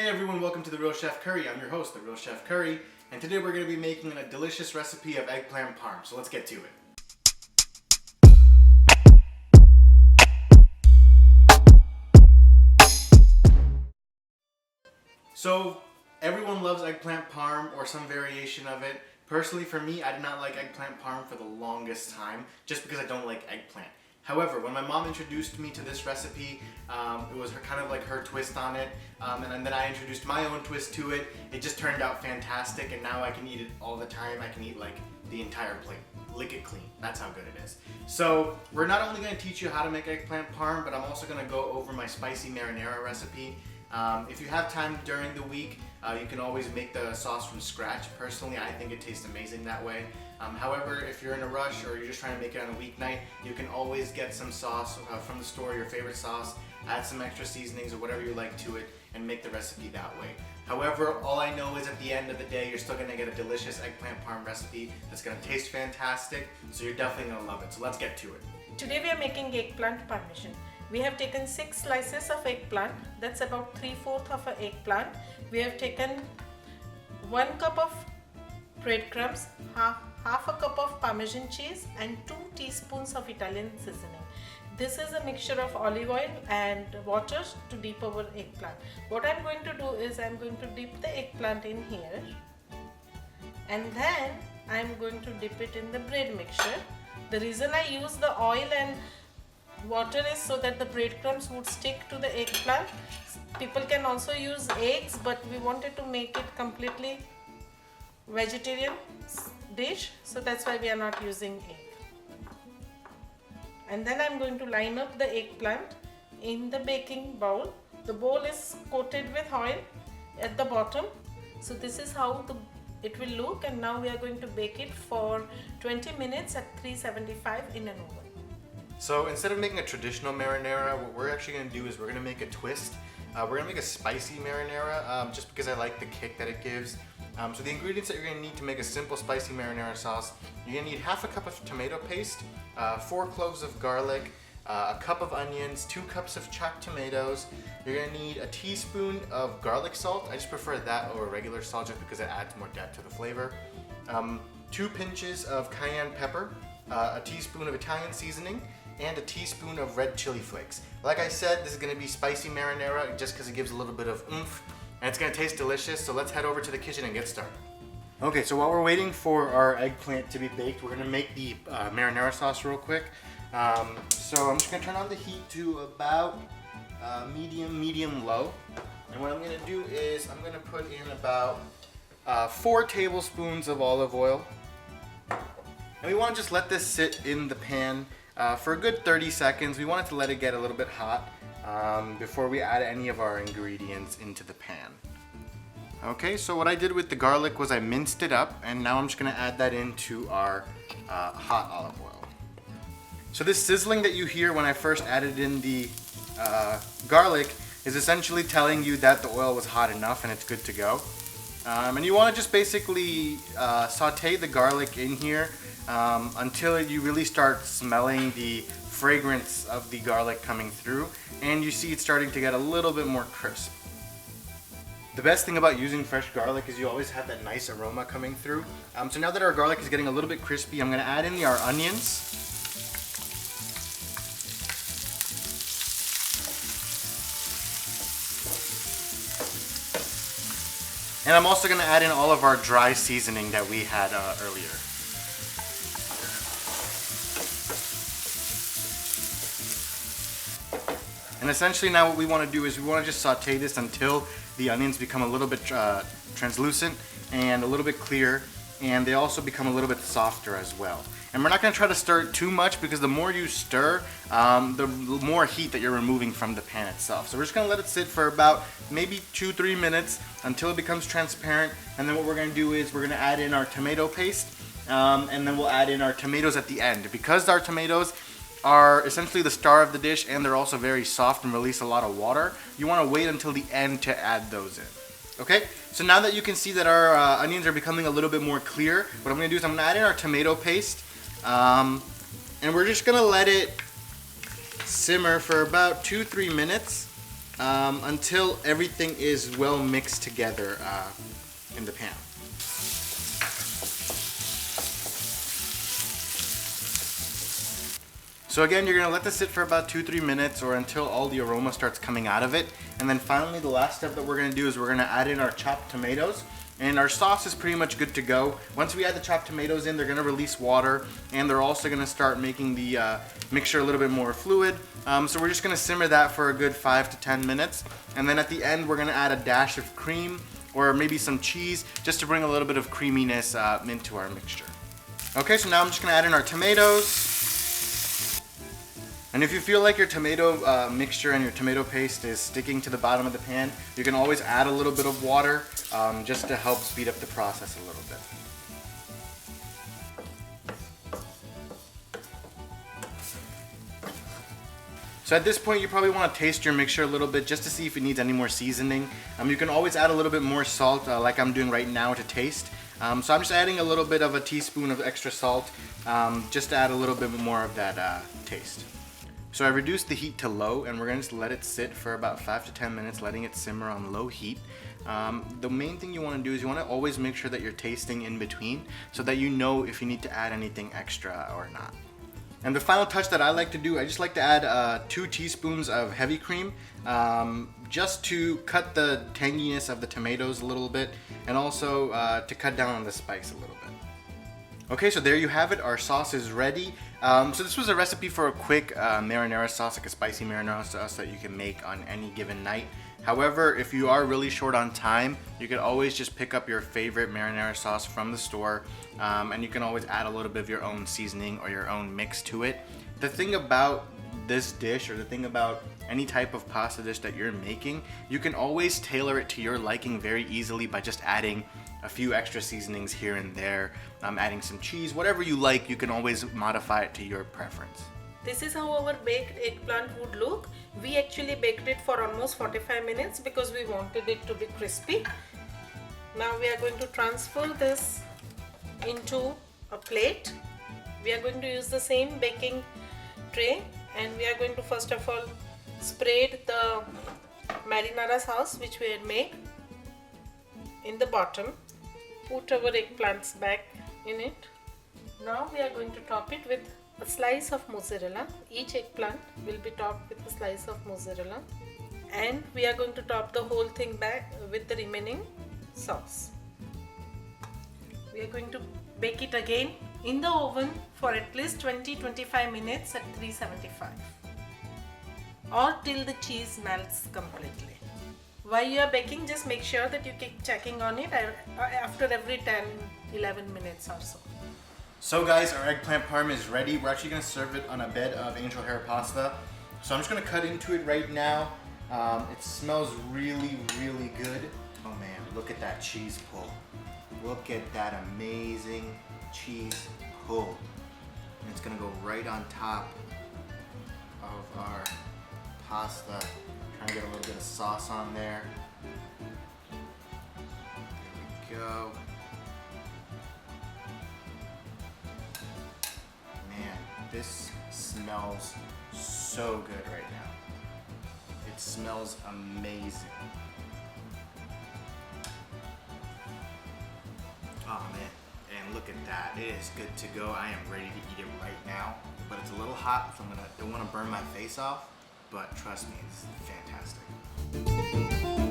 Hey everyone, welcome to The Real Chef Curry. I'm your host, The Real Chef Curry, and today we're going to be making a delicious recipe of eggplant parm, so let's get to it. So, everyone loves eggplant parm or some variation of it. Personally, for me, I did not like eggplant parm for the longest time, just because I don't like eggplant. However, when my mom introduced me to this recipe, it was kind of like her twist on it, and then I introduced my own twist to it. It just turned out fantastic, and now I can eat it all the time. I can eat like the entire plate, lick it clean. That's how good it is. So we're not only going to teach you how to make eggplant parm, but I'm also going to go over my spicy marinara recipe. If you have time during the week, you can always make the sauce from scratch. Personally, I think it tastes amazing that way. However, if you're in a rush or you're just trying to make it on a weeknight, you can always get some sauce from the store, your favorite sauce, add some extra seasonings or whatever you like to it, and make the recipe that way. However, all I know is at the end of the day, you're still going to get a delicious eggplant parm recipe that's going to taste fantastic, so you're definitely going to love it. So let's get to it. Today we are making eggplant parmesan. We have taken 6 slices of eggplant, that's about 3/4 of an eggplant. We have taken 1 cup of breadcrumbs, half a cup of Parmesan cheese and 2 teaspoons of Italian seasoning. This is a mixture of olive oil and water to dip our eggplant. What I'm going to do is I'm going to dip the eggplant in here, and then I'm going to dip it in the bread mixture. The reason I use the oil and water is so that the breadcrumbs would stick to the eggplant. People can also use eggs, but we wanted to make it completely vegetarian dish, so that's why we are not using egg. And then I'm going to line up the eggplant in the baking bowl. The bowl is coated with oil at the bottom, so this is how it will look. And now we are going to bake it for 20 minutes at 375 in an oven. So instead of making a traditional marinara, what we're actually going to do is we're going to make a twist. We're going to make a spicy marinara just because I like the kick that it gives. So the ingredients that you're going to need to make a simple spicy marinara sauce, you're going to need half a cup of tomato paste, 4 cloves of garlic, a cup of onions, 2 cups of chopped tomatoes. You're going to need a teaspoon of garlic salt. I just prefer that over regular salt just because it adds more depth to the flavor. 2 pinches of cayenne pepper, a teaspoon of Italian seasoning, and a teaspoon of red chili flakes. Like I said, this is going to be spicy marinara just because it gives a little bit of oomph, and it's going to taste delicious. So let's head over to the kitchen and get started. Okay, so while we're waiting for our eggplant to be baked, we're going to make the marinara sauce real quick. So I'm just going to turn on the heat to about medium low. And what I'm going to do is I'm going to put in about 4 tablespoons of olive oil. And we want to just let this sit in the pan for a good 30 seconds. We want it to let it get a little bit hot before we add any of our ingredients into the pan. Okay, so what I did with the garlic was I minced it up, and now I'm just going to add that into our hot olive oil. So this sizzling that you hear when I first added in the garlic is essentially telling you that the oil was hot enough and it's good to go. And you want to just basically saute the garlic in here until you really start smelling the fragrance of the garlic coming through, and you see it starting to get a little bit more crisp. The best thing about using fresh garlic is you always have that nice aroma coming through. So now that our garlic is getting a little bit crispy, I'm going to add in our onions. And I'm also going to add in all of our dry seasoning that we had earlier. And essentially now what we want to do is we want to just saute this until the onions become a little bit translucent and a little bit clear, and they also become a little bit softer as well. And we're not going to try to stir it too much because the more you stir, the more heat that you're removing from the pan itself. So we're just going to let it sit for about maybe 2-3 minutes until it becomes transparent. And then what we're going to do is we're going to add in our tomato paste, and then we'll add in our tomatoes at the end. Because our tomatoes are essentially the star of the dish and they're also very soft and release a lot of water, you want to wait until the end to add those in. Okay, so now that you can see that our onions are becoming a little bit more clear, what I'm going to do is I'm going to add in our tomato paste, and we're just going to let it simmer for about 2-3 minutes. until everything is well mixed together in the pan. So again, you're gonna let this sit for about 2-3 minutes or until all the aroma starts coming out of it. And then finally, the last step that we're gonna do is we're gonna add in our chopped tomatoes. And our sauce is pretty much good to go. Once we add the chopped tomatoes in, they're gonna release water, and they're also gonna start making the mixture a little bit more fluid. So we're just gonna simmer that for a good 5 to 10 minutes. And then at the end, we're gonna add a dash of cream or maybe some cheese just to bring a little bit of creaminess into our mixture. Okay, so now I'm just gonna add in our tomatoes. And if you feel like your tomato mixture and your tomato paste is sticking to the bottom of the pan, you can always add a little bit of water just to help speed up the process a little bit. So at this point, you probably want to taste your mixture a little bit just to see if it needs any more seasoning. You can always add a little bit more salt like I'm doing right now to taste. So I'm just adding a little bit of a teaspoon of extra salt just to add a little bit more of that taste. So I reduced the heat to low, and we're going to just let it sit for about 5 to 10 minutes, letting it simmer on low heat. The main thing you want to do is you want to always make sure that you're tasting in between so that you know if you need to add anything extra or not. And the final touch that I like to do, I just like to add 2 teaspoons of heavy cream just to cut the tanginess of the tomatoes a little bit, and also to cut down on the spice a little bit. Okay, so there you have it. Our sauce is ready. So this was a recipe for a quick marinara sauce, like a spicy marinara sauce that you can make on any given night. However, if you are really short on time, you can always just pick up your favorite marinara sauce from the store, and you can always add a little bit of your own seasoning or your own mix to it. The thing about this dish, or the thing about any type of pasta dish that you're making, you can always tailor it to your liking very easily by just adding a few extra seasonings here and there, adding some cheese, whatever you like, you can always modify it to your preference. This is how our baked eggplant would look. We actually baked it for almost 45 minutes because we wanted it to be crispy. Now we are going to transfer this into a plate. We are going to use the same baking tray, and we are going to first of all spread the marinara sauce which we had made in the bottom. Put our eggplants back in it. Now we are going to top it with a slice of mozzarella. Each eggplant will be topped with a slice of mozzarella, and we are going to top the whole thing back with the remaining sauce. We are going to bake it again in the oven for at least 20-25 minutes at 375, or till the cheese melts completely. While you are baking, just make sure that you keep checking on it after every 10-11 minutes or so. So guys, our eggplant parm is ready. We're actually going to serve it on a bed of angel hair pasta. So I'm just going to cut into it right now. It smells really, really good. Oh man, look at that cheese pull. Look at that amazing cheese pull. And it's going to go right on top of our pasta. Trying to get a little bit of sauce on there. There we go. Man, this smells so good right now. It smells amazing. Oh man, and look at that. It is good to go. I am ready to eat it right now, but it's a little hot, so don't want to burn my face off. But trust me, it's fantastic.